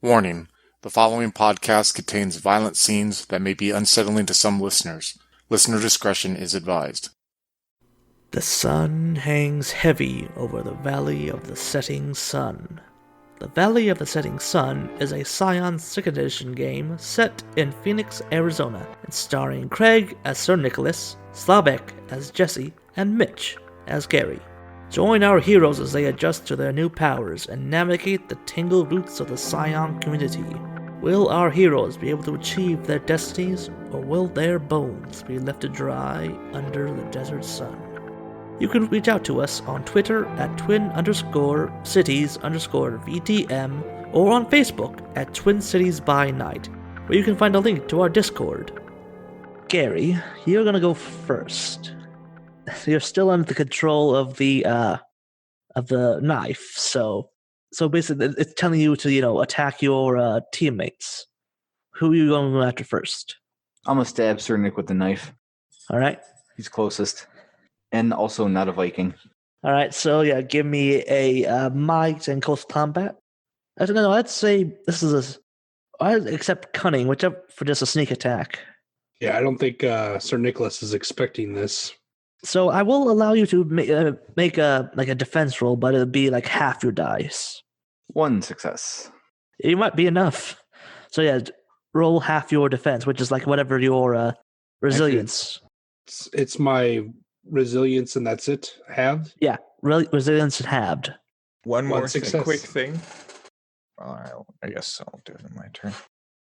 Warning: the following podcast contains violent scenes that may be unsettling to some listeners. Listener discretion is advised. The sun hangs heavy over the Valley of the Setting Sun. The Valley of the Setting Sun is a Scion Second Edition game set in Phoenix, Arizona, and starring Craig as Sir Nicholas, Slavek as Jesse, and Mitch as Gary. Join our heroes as they adjust to their new powers and navigate the tangled roots of the Scion community. Will our heroes be able to achieve their destinies, or will their bones be left to dry under the desert sun? You can reach out to us on Twitter at twin_cities_VTM or on Facebook at Twin Cities by Night, where you can find a link to our Discord. Gary, you're gonna go first. You're still under the control of the knife, so basically it's telling you to attack your teammates. Who are you going after first? I'm gonna stab Sir Nick with the knife. All right. He's closest, and also not a Viking. All right. So yeah, give me a might and close combat. Actually, no, I'd say this is I'd accept cunning, whichever for just a sneak attack. Yeah, I don't think Sir Nicholas is expecting this. So I will allow you to make a defense roll, but it'll be like half your dice. 1 success. It might be enough. So yeah, roll half your defense, which is like whatever your resilience. It's my resilience, and that's it. Halved. Yeah, resilience is halved. One more success. quick thing. I guess I'll do it in my turn.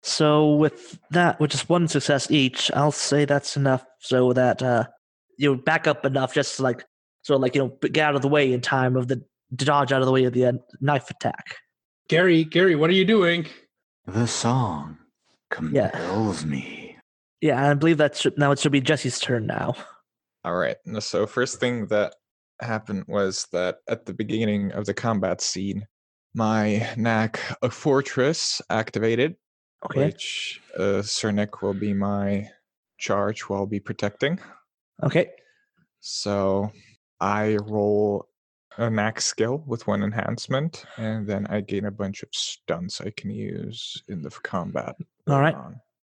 So with that, with just 1 success each, I'll say that's enough so that you back up enough just to get out of the way in time of to dodge out of the way of the knife attack. Gary, what are you doing? The song compels me. Yeah, I believe it should be Jesse's turn now. All right. So first thing that happened was that at the beginning of the combat scene, my knack of fortress activated, which Sir Nick will be my charge who I'll be protecting. Okay. So I roll a knack skill with 1 enhancement, and then I gain a bunch of stunts I can use in the combat. All right.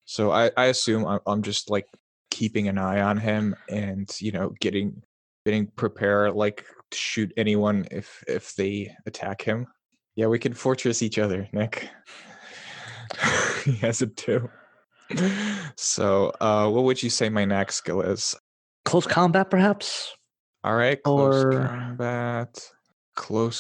So I assume I'm just like keeping an eye on him and getting prepared like to shoot anyone if they attack him. Yeah, we can fortress each other, Nick. He has it too. So what would you say my knack skill is? Close combat, perhaps? All right, close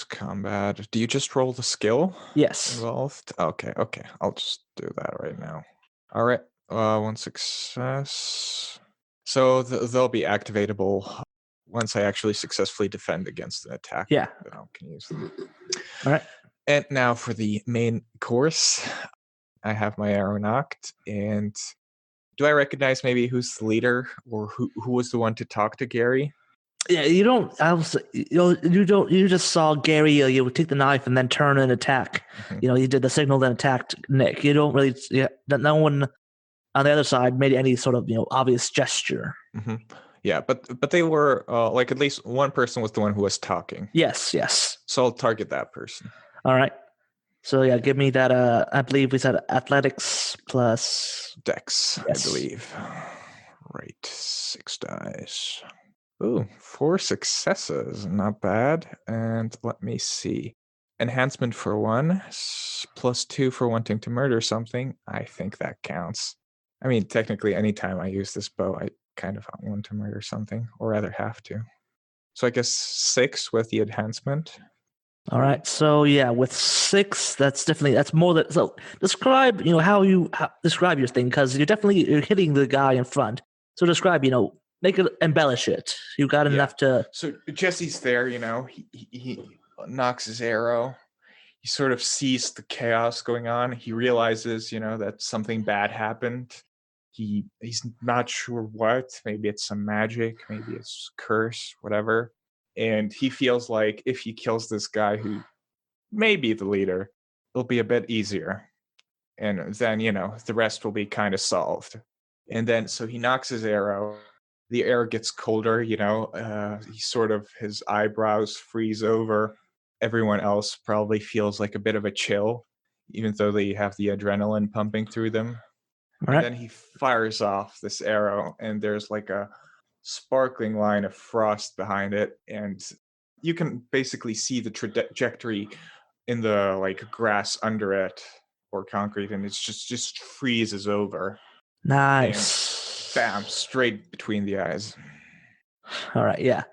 combat. Do you just roll the skill? Yes. Involved? Okay. I'll just do that right now. All right, 1 success. So they'll be activatable once I actually successfully defend against an attack. Yeah. Then I can use them. All right. And now for the main course, I have my arrow knocked, and do I recognize maybe who's the leader or who was the one to talk to Gary? Yeah, you don't. You don't. You just saw Gary. You would take the knife and then turn and attack. Mm-hmm. You did the signal, then attacked Nick. You don't really. Yeah, no one on the other side made any sort of obvious gesture. Mm-hmm. Yeah, but they were like at least one person was the one who was talking. Yes. So I'll target that person. All right. So yeah, give me that. I believe we said athletics plus Dex. Yes. I believe. Right, 6 dice. Ooh, 4 successes, not bad. And let me see. Enhancement for 1, plus 2 for wanting to murder something. I think that counts. I mean, technically, anytime I use this bow, I kind of want to murder something, or rather have to. So I guess 6 with the enhancement. All right. So yeah, with 6, that's more than. So describe how you describe your thing, because you're hitting the guy in front. So describe make it, embellish it. You got enough to. So Jesse's there. He knocks his arrow. He sort of sees the chaos going on. He realizes that something bad happened. He's not sure what. Maybe it's some magic. Maybe it's curse. Whatever. And he feels like if he kills this guy who may be the leader, it'll be a bit easier. And then, the rest will be kind of solved. And then, so he knocks his arrow. The air gets colder, his eyebrows freeze over. Everyone else probably feels like a bit of a chill. even though they have the adrenaline pumping through them. All right. And then he fires off this arrow, and there's like a sparkling line of frost behind it, and you can basically see the trajectory in the like grass under it or concrete, and it's just freezes over. Nice. And bam, straight between the eyes. All right, yeah.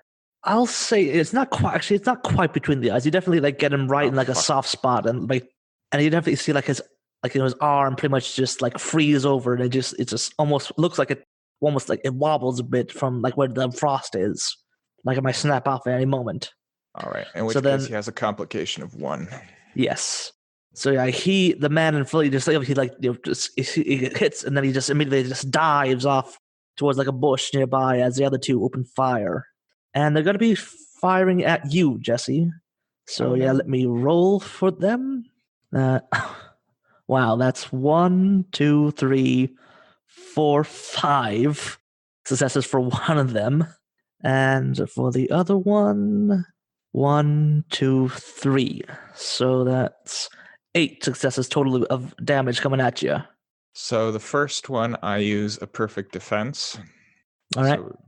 I'll say it's not quite. Actually, it's not quite between the eyes. You definitely like get him right in like a soft spot, and you definitely see like his arm pretty much just like freeze over, and it just almost looks like it wobbles a bit from like where the frost is, like it might snap off at any moment. All right, in which case he has a complication of 1. Yes. So yeah, the man in front, he hits, and then he just immediately just dives off towards like a bush nearby as the other two open fire, and they're going to be firing at you, Jesse. So let me roll for them. Wow, that's 1, 2, 3, 4, 5 successes for one of them, and for the other one, 1, 2, 3. So that's 8 successes total of damage coming at you. So the first one, I use a perfect defense. All right. So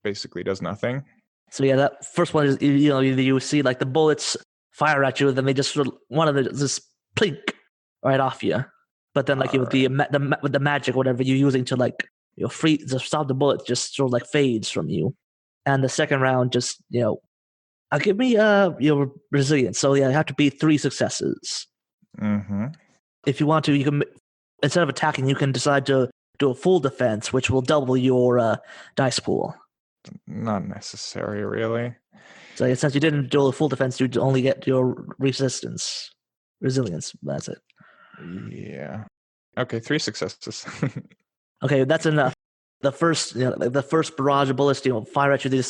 basically does nothing. So yeah, that first one is, you see like the bullets fire at you, then they just one of them just plink right off you. But then like with the magic, whatever you're using to like free to stop the bullet, just sort of like fades from you. And the second round, just I'll give me your resilience. So yeah, it have to be 3 successes. Mm-hmm. If you want to, you can, instead of attacking, you can decide to do a full defense, which will double your dice pool. Not necessary, really. So since you didn't do a full defense, you only get your resilience. That's it. Yeah. Okay, 3 successes. Okay, that's enough. The first barrage of bullets, fire at you.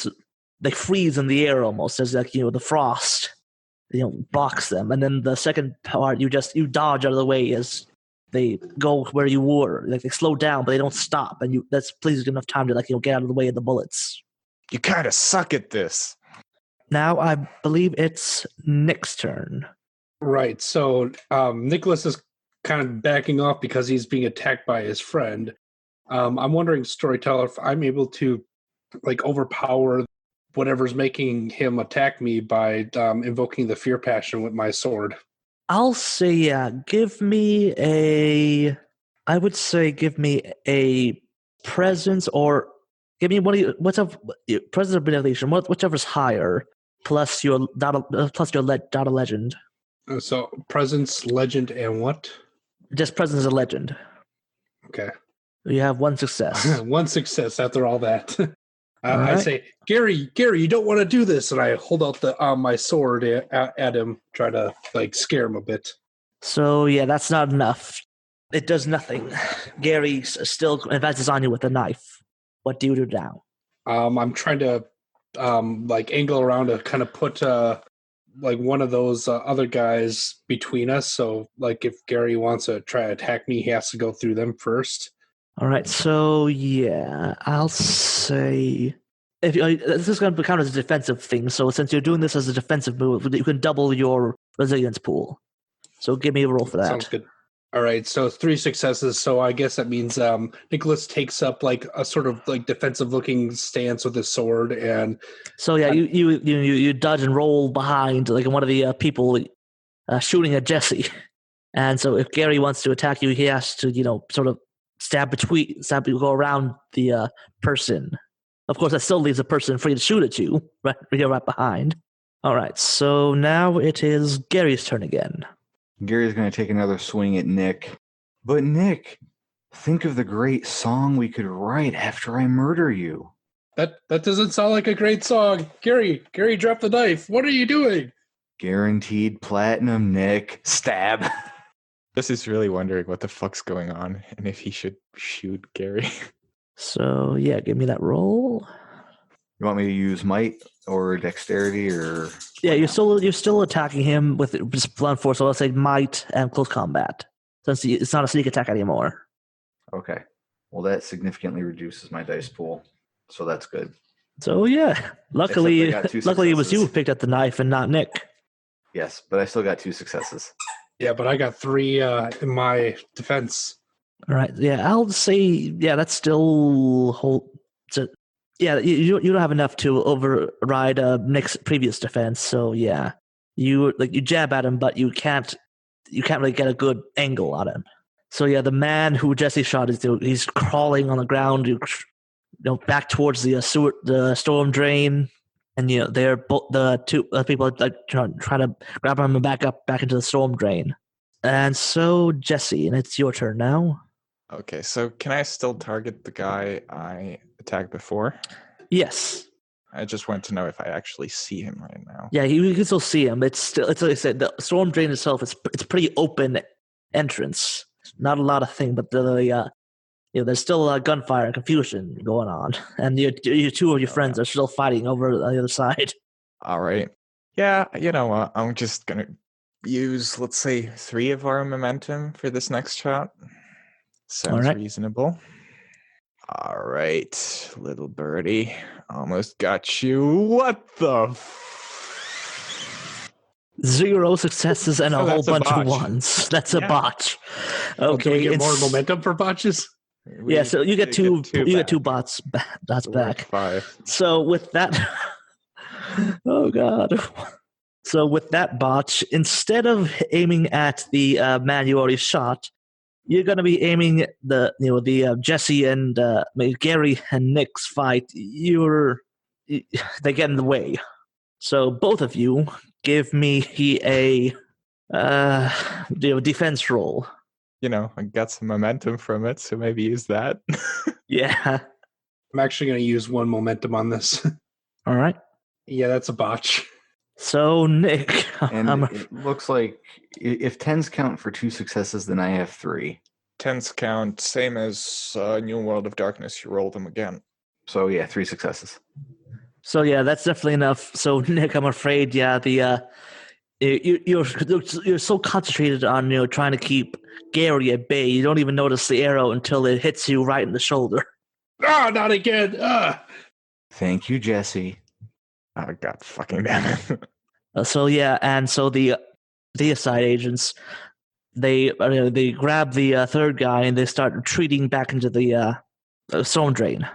They freeze in the air almost as the frost, blocks them. And then the second part, you dodge out of the way as they go where you were. Like they slow down, but they don't stop, and that's please enough time to get out of the way of the bullets. You kind of suck at this. Now I believe it's Nick's turn. Right. So Nicholas is kind of backing off because he's being attacked by his friend. I'm wondering, Storyteller, if I'm able to overpower whatever's making him attack me by invoking the fear passion with my sword. I'll say, yeah, give me a presence, or give me what's up, presence or benediction, whichever's higher, plus your data legend. So presence, legend, and what? Just presence and legend. Okay. You have 1 success. 1 success after all that. Right. I say, Gary, you don't want to do this, and I hold out my sword at him, try to scare him a bit. So yeah, that's not enough. It does nothing. Gary still advances on you with a knife. What do you do now? I'm trying to angle around to kind of put one of those other guys between us. So if Gary wants to try to attack me, he has to go through them first. All right, so yeah, I'll say this is going to count as a defensive thing. So since you're doing this as a defensive move, you can double your resilience pool. So give me a roll for that. Sounds good. All right, so 3 successes. So I guess that means Nicholas takes up a sort of defensive-looking stance with his sword, and so yeah, you dodge and roll behind one of the people shooting at Jesse, and so if Gary wants to attack you, he has to sort of go around the person. Of course, that still leaves the person free to shoot at you, right behind. All right, so now it is Gary's turn again. Gary's going to take another swing at Nick. But Nick, think of the great song we could write after I murder you. That doesn't sound like a great song. Gary, drop the knife. What are you doing? Guaranteed platinum, Nick. Stab. This is really wondering what the fuck's going on and if he should shoot Gary. So yeah, give me that roll. You want me to use might or dexterity or? Yeah, you're still attacking him with just blunt force. So let's say might and close combat, since it's not a sneak attack anymore. Okay. Well, that significantly reduces my dice pool, so that's good. So yeah, luckily it was you who picked up the knife and not Nick. Yes, but I still got 2 successes. Yeah, but I got 3 in my defense. All right. Yeah, I'll say that's still hold. So, yeah, you don't have enough to override Nick's previous defense. So yeah, you jab at him, but you can't really get a good angle on him. So yeah, the man who Jesse shot he's crawling on the ground, back towards the storm drain, and they're the two people like trying to grab him back into the storm drain. And so Jesse, and it's your turn now. Okay, so can I still target the guy I attacked before? Yes. I just want to know if I actually see him right now. Yeah, you can still see him. It's like I said, the storm drain itself it's pretty open entrance. Not a lot of thing, but there's still gunfire and confusion going on, and you two of your friends are still fighting over on the other side. All right. Yeah, you know what? I'm just gonna use, let's say, 3 of our momentum for this next shot. Sounds reasonable. All right, little birdie. Almost got you. What the 0 successes and a whole bunch of ones. That's a botch. Okay, do we get more momentum for botches? Yeah, so you get two. You get 2 bots. That's back. 5. So with that, oh god. So with that botch, instead of aiming at the man you already shot, you're going to be aiming the Jesse and Gary and Nick's fight. They get in the way. So both of you give me a defense roll. I got some momentum from it, so maybe use that. Yeah. I'm actually going to use 1 momentum on this. All right. Yeah, that's a botch. So Nick, and it looks like if 10s count for 2 successes, then I have 3. 10s count, same as New World of Darkness. You roll them again. So yeah, 3 successes. So yeah, that's definitely enough. So Nick, I'm afraid, you're so concentrated on trying to keep Gary at bay, you don't even notice the arrow until it hits you right in the shoulder. Ah, not again! Thank you, Jesse. Oh god, fucking damn it! So yeah, and so the aside agents, they grab the third guy and they start retreating back into the storm drain.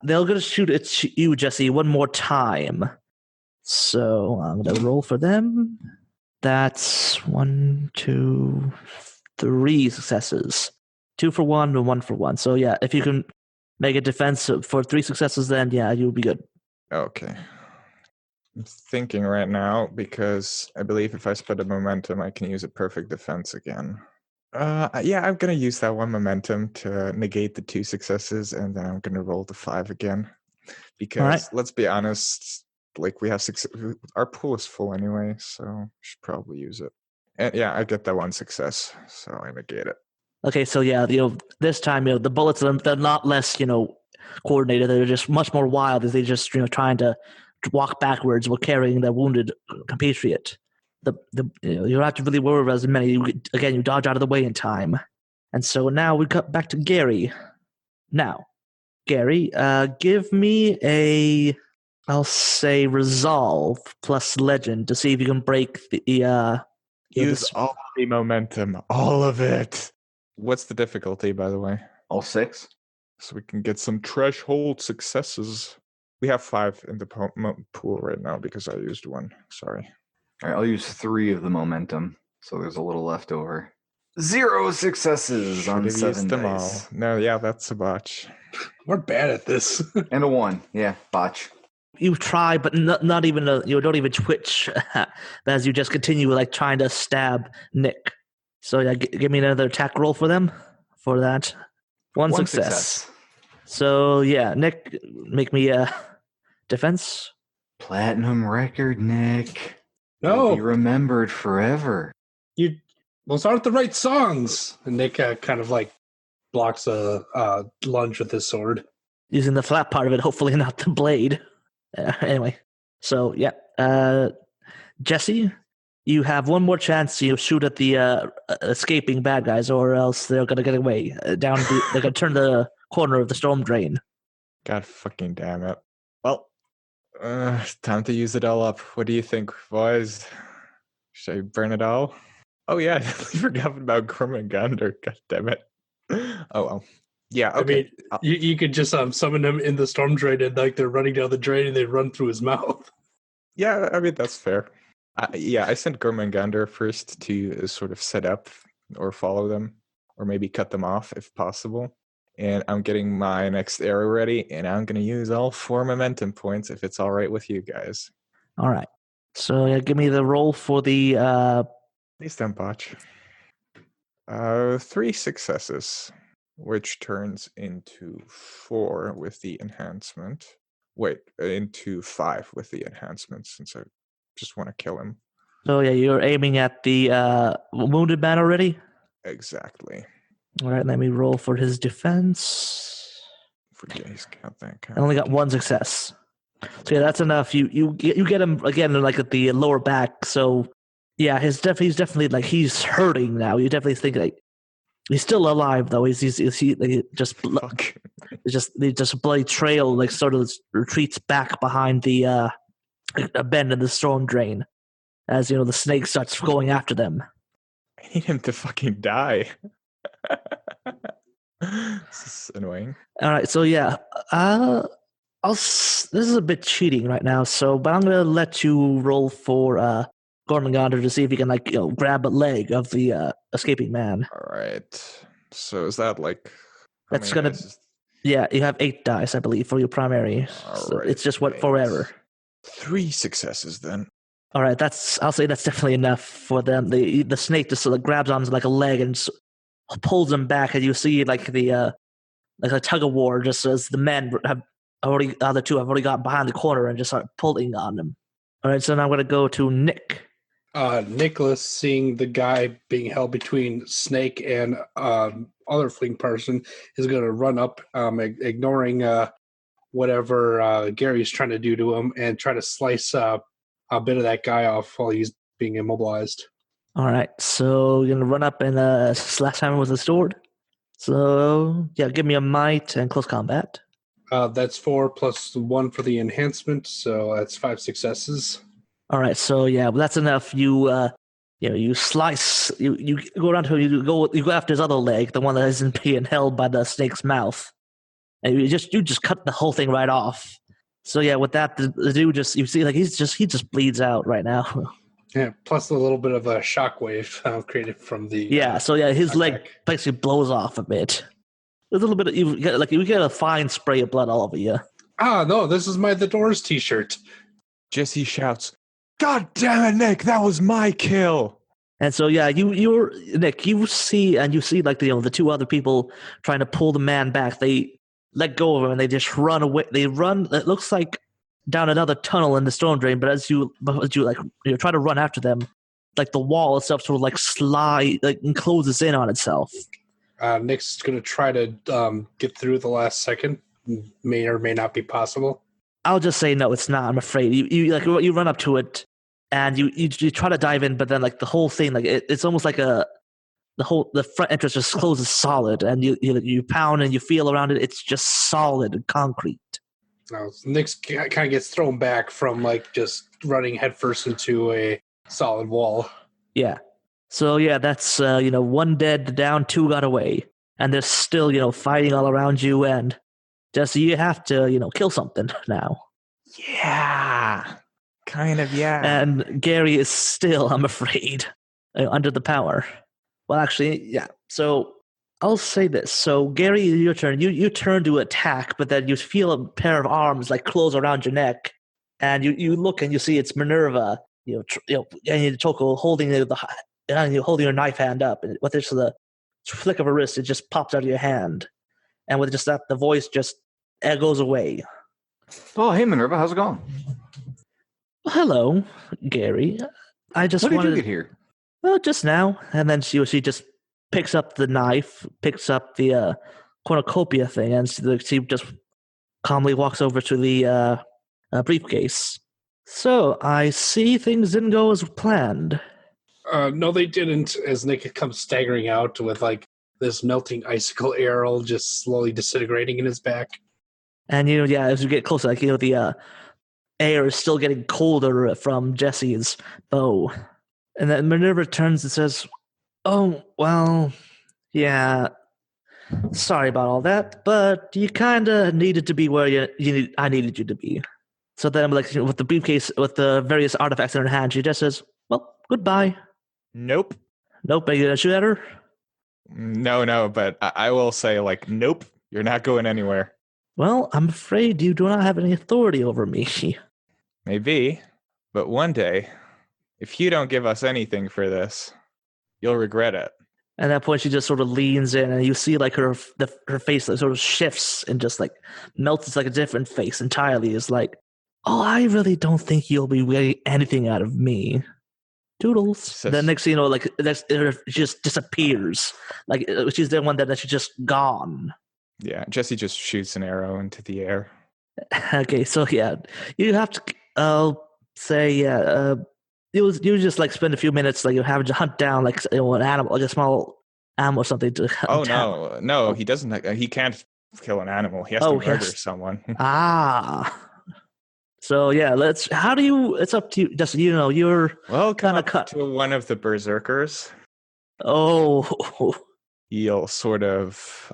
They're going to shoot at you, Jesse, 1 more time. So I'm going to roll for them. That's 1, 2, 3 successes. 2 for 1 and 1 for 1. So yeah, if you can make a defense for 3 successes, then yeah, you'll be good. Okay. I'm thinking right now, because I believe if I spend a momentum, I can use a perfect defense again. Yeah, I'm going to use that 1 momentum to negate the 2 successes, and then I'm going to roll the 5 again. Because, let's be honest, like, we have our pool is full anyway, so we should probably use it. And yeah, I get that 1 success, so I negate it. Okay, so yeah, this time, the bullets, they're not less, coordinated. They're just much more wild as they just, trying to walk backwards while carrying their wounded compatriot. You don't have to really worry about as many. You dodge out of the way in time. And so now we cut back to Gary. Now, Gary, give me I'll say resolve plus legend to see if you can break the use all the momentum, all of it. What's the difficulty, by the way? All 6. So we can get some threshold successes. We have 5 in the pool right now because I used 1. Sorry. All right, I'll use 3 of the momentum, so there's a little left over. 0 successes on 7 dice. No, yeah, that's a botch. We're bad at this. And a 1, yeah, botch. You try, but not even you don't even twitch as you just continue trying to stab Nick. So yeah, give me another attack roll for them for that. 1 success. So yeah, Nick, make me a defense. Platinum record, Nick. No, You'll be remembered forever. Those aren't the right songs. And Nick kind of blocks a lunge with his sword, using the flat part of it, hopefully not the blade. Anyway, so yeah, Jesse, you have 1 more chance to shoot at the escaping bad guys, or else they're gonna get away down. They're gonna turn the corner of the storm drain. God fucking damn it! Well, time to use it all up. What do you think, boys? Should I burn it all? Oh yeah, I totally forgot about Gormagander. God damn it. Oh well. Yeah. I Okay. mean, you could just summon him in the storm drain, and like they're running down the drain, and they run through his mouth. Yeah, I mean that's fair. Yeah, I sent Gormagander first to sort of set up or follow them, or maybe cut them off if possible. And I'm getting my next arrow ready, and I'm gonna use all 4 momentum points if it's all right with you guys. All right. So yeah, give me the roll for the. Please don't botch. 3 successes, which turns into 4 with the enhancement. Wait, into 5 with the enhancement, since I just want to kill him. So yeah, you're aiming at the wounded man already. Exactly. All right, let me roll for his defense. Forget he's got that I only got 1 success. So yeah, that's enough. You get him again like at the lower back. So yeah, he's definitely like he's hurting now. You definitely think like he's still alive though. He's like, Fuck. just a bloody trail like sort of retreats back behind the a bend in the storm drain as the snake starts going after them. I need him to fucking die. This is annoying. All right, so yeah, this is a bit cheating right now. But I'm gonna let you roll for Gormagander to see if you can grab a leg of the escaping man. All right. So is that like? That's gonna. Yeah, you have 8 dice, I believe, for your primary. So right, it's just forever. 3 successes then. All right, I'll say that's definitely enough for them. The snake just sort of grabs onto like a leg and pulls him back, and you see like a tug of war, just as the men the other two have already got behind the corner and just start pulling on them. All right, so now I'm going to go to Nick. Nicholas, seeing the guy being held between Snake and other fleeing person, is going to run up, ignoring whatever Gary's trying to do to him, and try to slice a bit of that guy off while he's being immobilized. All right, so you're going to run up and slash him with a sword. So, yeah, give me a might and close combat. That's 4 plus 1 for the enhancement, so that's 5 successes. All right, so yeah, that's enough. You slice. You go around to him. You go after his other leg, the one that isn't being held by the snake's mouth, and you just cut the whole thing right off. So yeah, with that, the dude you see like he just bleeds out right now. Yeah, plus a little bit of a shockwave created from the his attack. leg basically blows off a bit. A little bit. You get a fine spray of blood all over you. No, this is my The Doors t-shirt. Jesse shouts, "God damn it, Nick! That was my kill!" And so yeah, you're Nick. You see like the 2 other people trying to pull the man back. They let go of him and they just run away. They run. It looks like down another tunnel in the storm drain. But as you try to run after them, like the wall itself sort of like slide and closes in on itself. Nick's going to try to get through the last second. May or may not be possible. I'll just say no, it's not. I'm afraid you run up to it and you try to dive in, but then like the whole thing, like it's almost like the front entrance just closes solid, and you pound and you feel around it. It's just solid and concrete. Nick's kind of gets thrown back from like just running headfirst into a solid wall. Yeah. So yeah, that's 1 dead, down 2 got away, and they're still fighting all around you, and Jesse, you have to kill something now. Yeah, kind of. Yeah. And Gary is still, I'm afraid, under the power. Well, actually, yeah. So I'll say this. So Gary, your turn. You turn to attack, but then you feel a pair of arms like close around your neck, and you look and you see it's Minerva. And Toko holding holding your knife hand up, and with just the flick of a wrist, it just pops out of your hand, and with just that, the voice just goes away. Oh, hey Minerva, how's it going? Well, hello, Gary. I just When wanted. did you get here? Well, just now, and then she just picks up the knife, picks up the cornucopia thing, and she just calmly walks over to the briefcase. So I see things didn't go as planned. No, they didn't. As Nick comes staggering out with like this melting icicle arrow just slowly disintegrating in his back. And as you get closer, like the air is still getting colder from Jesse's bow. And then Minerva turns and says, Oh, well, yeah. Sorry about all that, but you kind of needed to be where I needed you to be. So then, like, with the briefcase, with the various artifacts in her hand, she just says, well, goodbye. Nope. Nope, are you gonna shoot at her? No, but I will say, like, nope, you're not going anywhere. Well, I'm afraid you do not have any authority over me. Maybe, but one day, if you don't give us anything for this, you'll regret it. At that point, she just sort of leans in, and you see like her face like, sort of shifts and just like melts into like a different face entirely. Is like, oh, I really don't think you'll be getting anything out of me. Toodles. Says- Then next thing you know, like it just disappears. Like she's the one that she's just gone. Yeah, Jesse just shoots an arrow into the air. Okay, so yeah, you have to say you just like spend a few minutes like you having to hunt down like an animal, like a small animal or something to hunt Oh down. no, he doesn't. He can't kill an animal. He has to murder someone. Ah. So yeah, how do you? It's up to you. Just you're Well, kind of cut cut. to one of the berserkers. Oh, He'll sort of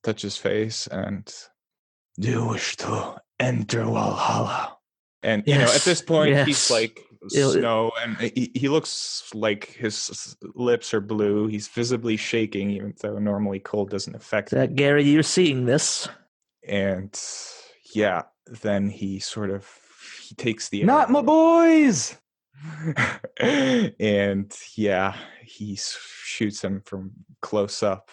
touch his face and, do you wish to enter Valhalla? And at Yes, this point, yes. he's like snow, and he looks like his lips are blue. He's visibly shaking, even though normally cold doesn't affect him. Gary, you're seeing this. And yeah, then he takes the Not my boys! and yeah, he shoots him from close up.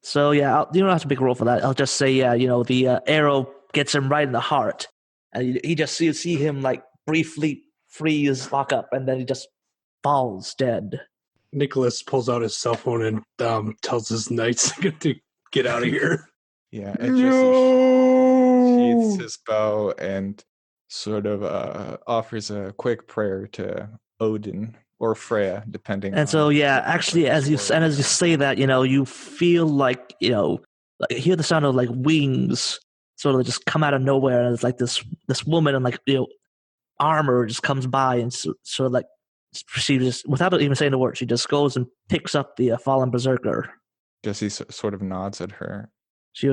So yeah, you don't have to make a roll for that. I'll just say the arrow gets him right in the heart, and he just you see him like briefly freeze, lock up, and then he just falls dead. Nicholas pulls out his cell phone and tells his knights to get out of here. Yeah, and Jesse sheathes his bow and sort of offers a quick prayer to Odin or Freya, depending. And so yeah, actually, as you say that, you feel like like hear the sound of like wings sort of just come out of nowhere, and it's like this woman in like armor just comes by and sort of like she just without even saying the word, she just goes and picks up the fallen berserker. Jesse sort of nods at her. She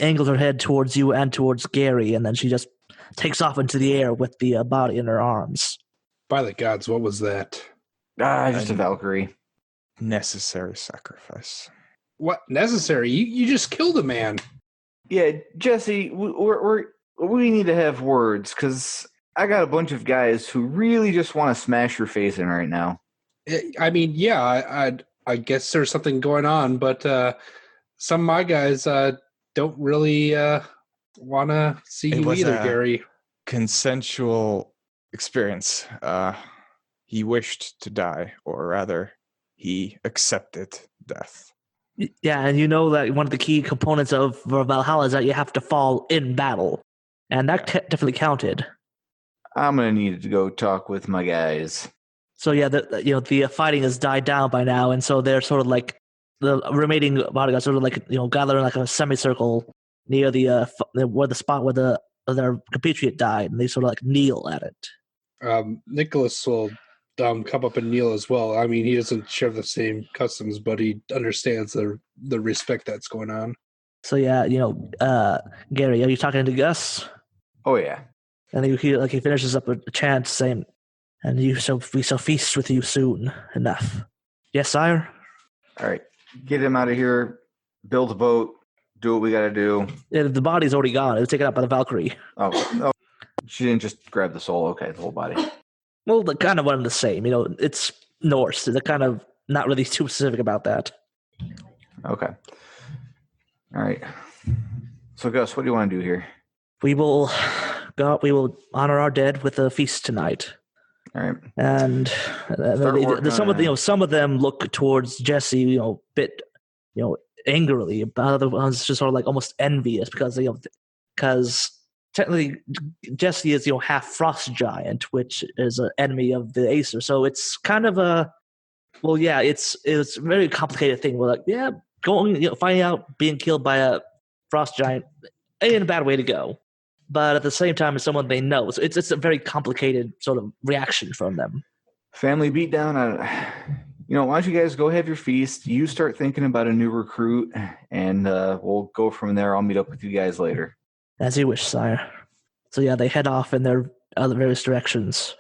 angles her head towards you and towards Gary, and then she just takes off into the air with the body in her arms. By the gods, what was that? Just a Valkyrie. Necessary sacrifice. What necessary? You just killed a man. Yeah, Jesse, we need to have words, because I got a bunch of guys who really just want to smash your face in right now. I mean, yeah, I guess there's something going on, but some of my guys don't really want to see you either, Gary. Consensual experience. He wished to die, or rather, he accepted death. Yeah, and you know that one of the key components of Valhalla is that you have to fall in battle, and that definitely counted. I'm gonna need to go talk with my guys. So yeah, the fighting has died down by now, and so they're sort of like the remaining bodyguards sort of like gather in like a semicircle near the where the spot where their compatriot died, and they sort of like kneel at it. Nicholas will come up and kneel as well. I mean, he doesn't share the same customs, but he understands the respect that's going on. So yeah, Gary, are you talking to Gus? Oh yeah. And you hear like he finishes up a chant saying, "And we shall feast with you soon enough." Yes, sire. All right, get him out of here. Build a boat. Do what we got to do. Yeah, the body's already gone. It was taken out by the Valkyrie. Oh, she didn't just grab the soul. Okay, the whole body. Well, they're kind of one and the same. It's Norse. They're kind of not really too specific about that. Okay. All right. So, Gus, what do you want to do here? We will honor our dead with a feast tonight. All right. And some of them look towards Jesse, bit, angrily. But other ones just sort of like almost envious because technically Jesse is half frost giant, which is an enemy of the Acer. So it's kind of it's a very complicated thing. We're like, yeah, finding out being killed by a frost giant ain't a bad way to go. But at the same time, it's someone they know. So it's a very complicated sort of reaction from them. Family beatdown. Why don't you guys go have your feast? You start thinking about a new recruit, and we'll go from there. I'll meet up with you guys later. As you wish, sire. So yeah, they head off in their other various directions.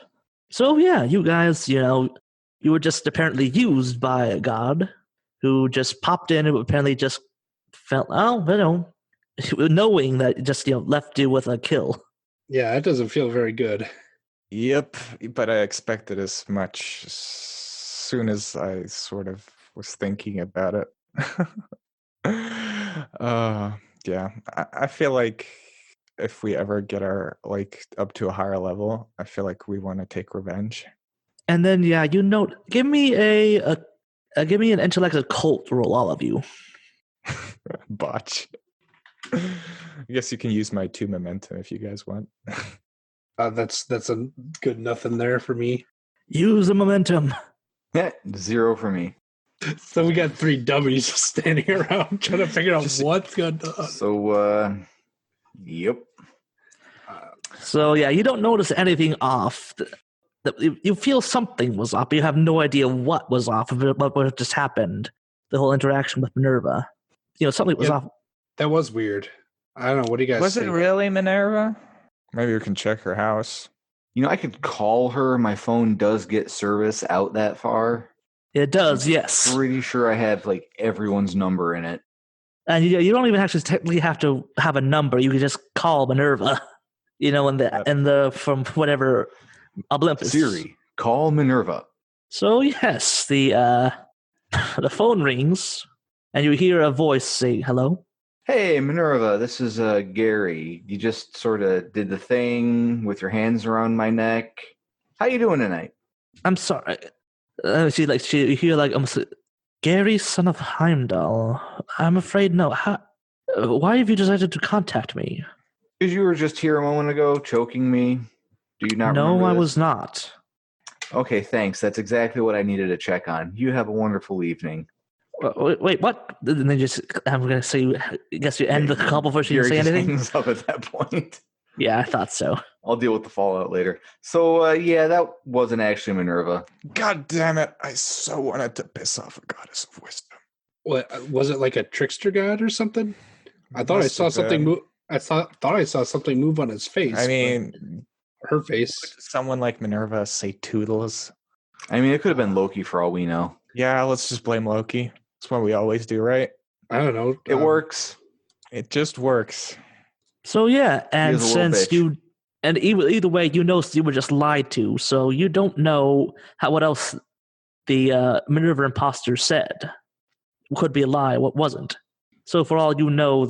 So yeah, you guys, you were just apparently used by a god who just popped in and apparently just felt, knowing that just, left you with a kill. Yeah, that doesn't feel very good. Yep, but I expected as much as soon as I sort of was thinking about it. Yeah, I feel like if we ever get our up to a higher level, I feel like we want to take revenge. And then yeah, give me give me an intellect occult roll, all of you. Botch. I guess you can use my 2 momentum if you guys want. That's a good nothing there for me. Use the momentum. Yeah, 0 for me. So we got 3 dummies standing around trying to figure out what's going on. So, yep. So yeah, you don't notice anything off. You feel something was off, but you have no idea what was off of it, what just happened. The whole interaction with Minerva. Something was off. That was weird. I don't know. What do you guys Was think? it really Minerva? Maybe we can check her house. I could call her. My phone does get service out that far. It does, yes. Pretty sure I have everyone's number in it. And you don't even actually technically have to have a number. You can just call Minerva. From whatever Olympus. Siri, call Minerva. So yes, the phone rings, and you hear a voice say, "Hello." Hey, Minerva, this is Gary. You just sort of did the thing with your hands around my neck. How you doing tonight? I'm sorry. You hear almost, Gary, son of Heimdall. I'm afraid no. Why have you decided to contact me? Because you were just here a moment ago, choking me. Do you not remember No, I this? was not. Okay, thanks. That's exactly what I needed to check on. You have a wonderful evening. Wait, what? And then I'm going to say, I guess you end the call before she can say anything? Hangs up at that point. Yeah, I thought so. I'll deal with the fallout later. So, yeah, that wasn't actually Minerva. God damn it. I so wanted to piss off a goddess of wisdom. What was it, like a trickster god or something? I thought I Must saw have something been. move. I thought I saw something move on his face. I mean, her face. someone like Minerva say Toodles. I mean, it could have been Loki for all we know. Yeah, let's just blame Loki. That's what we always do, right? I don't know. It works. It just works. So yeah, and He is a little since bitch. either way, you were just lied to, so you don't know what else the Minerva imposter said. Could be a lie, what wasn't. So for all you know,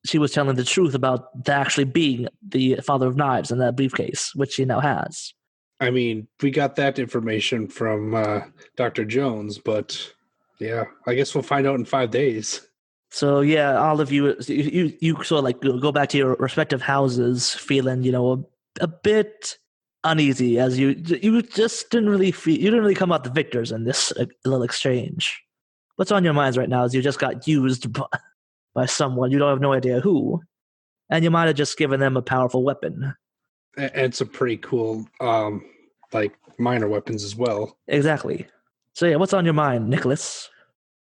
she was telling the truth about actually being the Father of Knives in that briefcase, which she now has. I mean, we got that information from Dr. Jones, but yeah, I guess we'll find out in 5 days. So yeah, all of you sort of go back to your respective houses, feeling a bit uneasy as you just didn't really come out the victors in this little exchange. What's on your minds right now is you just got used by someone, you don't have no idea who, and you might have just given them a powerful weapon. And some pretty cool, minor weapons as well. Exactly. So yeah, what's on your mind, Nicholas?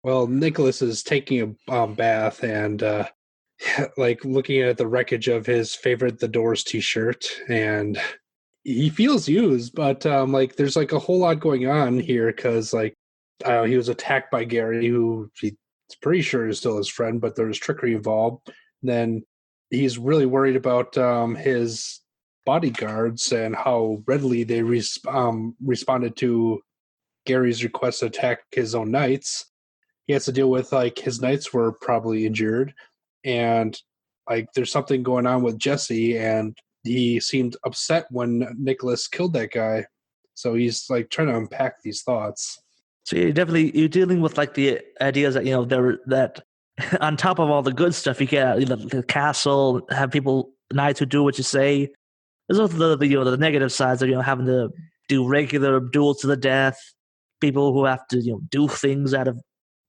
Well, Nicholas is taking a bath and looking at the wreckage of his favorite The Doors t-shirt, and he feels used, but there's a whole lot going on here because he was attacked by Gary, who he's pretty sure is still his friend, but there was trickery involved. Then he's really worried about his bodyguards and how readily they responded to Gary's request to attack his own knights. He has to deal with his knights were probably injured, and there's something going on with Jesse, and he seemed upset when Nicholas killed that guy. So he's trying to unpack these thoughts. So you're dealing with the ideas that that on top of all the good stuff you get the castle, have knights who do what you say. There's also the negative sides of having to do regular duels to the death, people who have to do things out of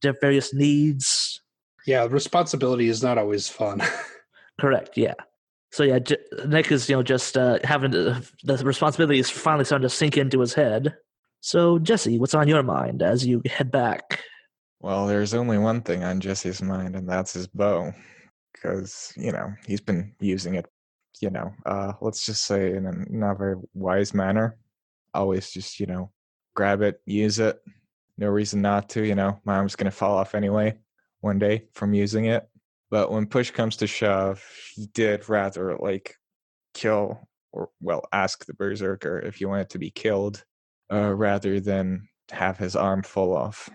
their various needs. Yeah, responsibility is not always fun. Correct. Yeah. So yeah, Nick is just having the responsibility is finally starting to sink into his head. So, Jesse, what's on your mind as you head back? Well, there's only one thing on Jesse's mind, and that's his bow. Because, he's been using it, let's just say in a not very wise manner. Always just, grab it, use it. No reason not to, my arm's going to fall off anyway one day from using it. But when push comes to shove, he did rather, kill or, ask the berserker if he wanted to be killed rather than have his arm fall off.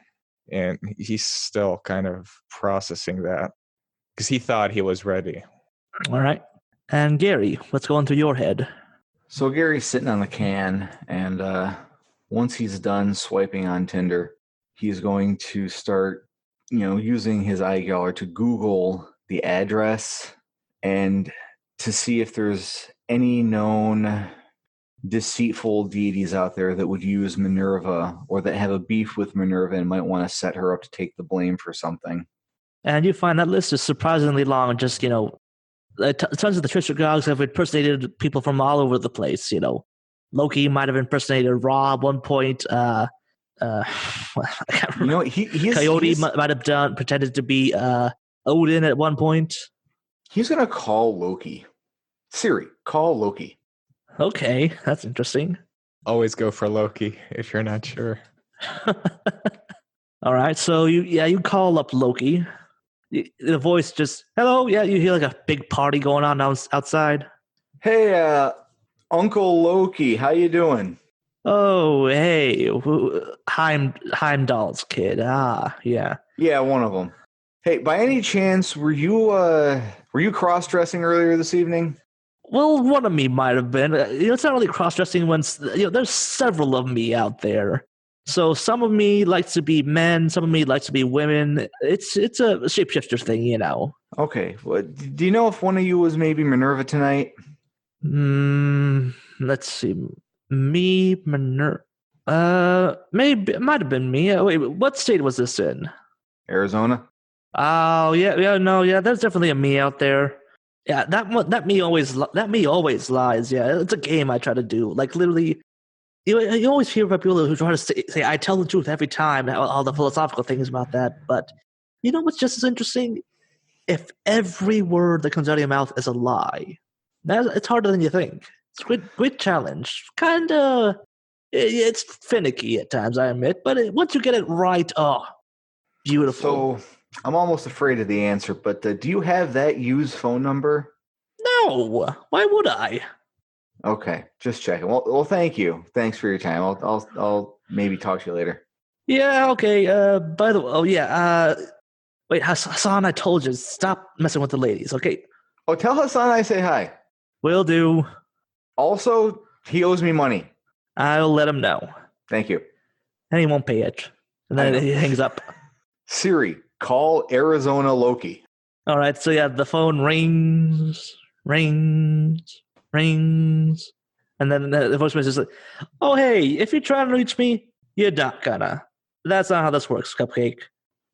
And he's still kind of processing that because he thought he was ready. All right. And Gary, what's going through your head? So Gary's sitting on the can, and once he's done swiping on Tinder, he's going to start, using his eye gouger to Google the address and to see if there's any known deceitful deities out there that would use Minerva or that have a beef with Minerva and might want to set her up to take the blame for something. And you find that list is surprisingly long. Just, tons of the Trisha gods have impersonated people from all over the place. Loki might have impersonated Ra at one point. I can't remember. Coyote might have pretended to be Odin at one point. He's going to call Loki. Siri, call Loki. Okay, that's interesting. Always go for Loki if you're not sure. All right, so you call up Loki. The voice just, hello, yeah, you hear like a big party going on outside. Hey, Uncle Loki, how you doing? Oh, hey, Heimdall's kid. Ah, yeah. Yeah, one of them. Hey, by any chance, were you cross-dressing earlier this evening? Well, one of me might have been. It's not really cross-dressing when there's several of me out there. So some of me likes to be men, some of me likes to be women. It's a shapeshifter thing, Okay. Well, do you know if one of you was maybe Minerva tonight? Let's see. Me, Minerva. Maybe it might have been me. Wait, what state was this in? Arizona. Oh, yeah. There's definitely a me out there. Yeah, that me always lies. Yeah, it's a game I try to do. Like literally, you always hear about people who try to say I tell the truth every time. All the philosophical things about that, but you know what's just as interesting? If every word that comes out of your mouth is a lie, it's harder than you think. It's a great challenge. Kinda, it's finicky at times, I admit, but once you get it right, oh, beautiful. So I'm almost afraid of the answer, but do you have that used phone number? No. Why would I? Okay, just checking. Well, thank you. Thanks for your time. I'll maybe talk to you later. Yeah. Okay. By the way, wait, Hassan, I told you, stop messing with the ladies. Okay. Oh, tell Hassan I say hi. Will do. Also, he owes me money. I'll let him know. Thank you. And he won't pay it. And then he hangs up. Siri, call Arizona Loki. All right. So yeah, the phone rings. And then the voice message is like, oh, hey, if you're trying to reach me, you're not gonna. That's not how this works, Cupcake.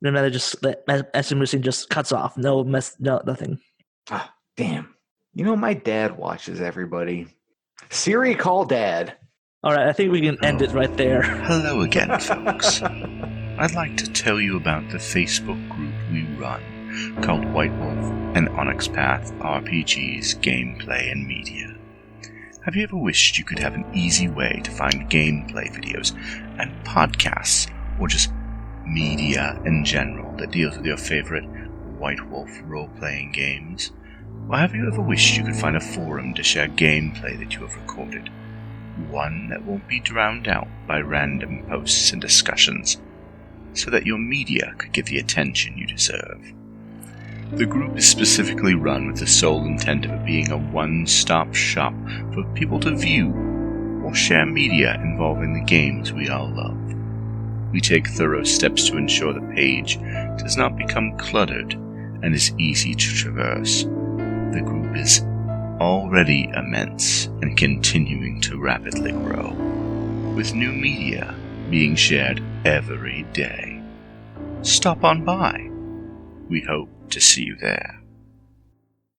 And then the messaging just cuts off. No, nothing. Ah, damn. My dad watches everybody. Siri, call Dad. All right, I think we can end it right there. Hello again, folks. I'd like to tell you about the Facebook group we run called White Wolf and Onyx Path RPGs, Gameplay and Media. Have you ever wished you could have an easy way to find gameplay videos and podcasts, or just media in general that deals with your favorite White Wolf role-playing games? Or have you ever wished you could find a forum to share gameplay that you have recorded? One that won't be drowned out by random posts and discussions, so that your media could get the attention you deserve. The group is specifically run with the sole intent of it being a one-stop shop for people to view or share media involving the games we all love. We take thorough steps to ensure the page does not become cluttered and is easy to traverse. The group is already immense and continuing to rapidly grow, with new media being shared every day. Stop on by. We hope to see you there.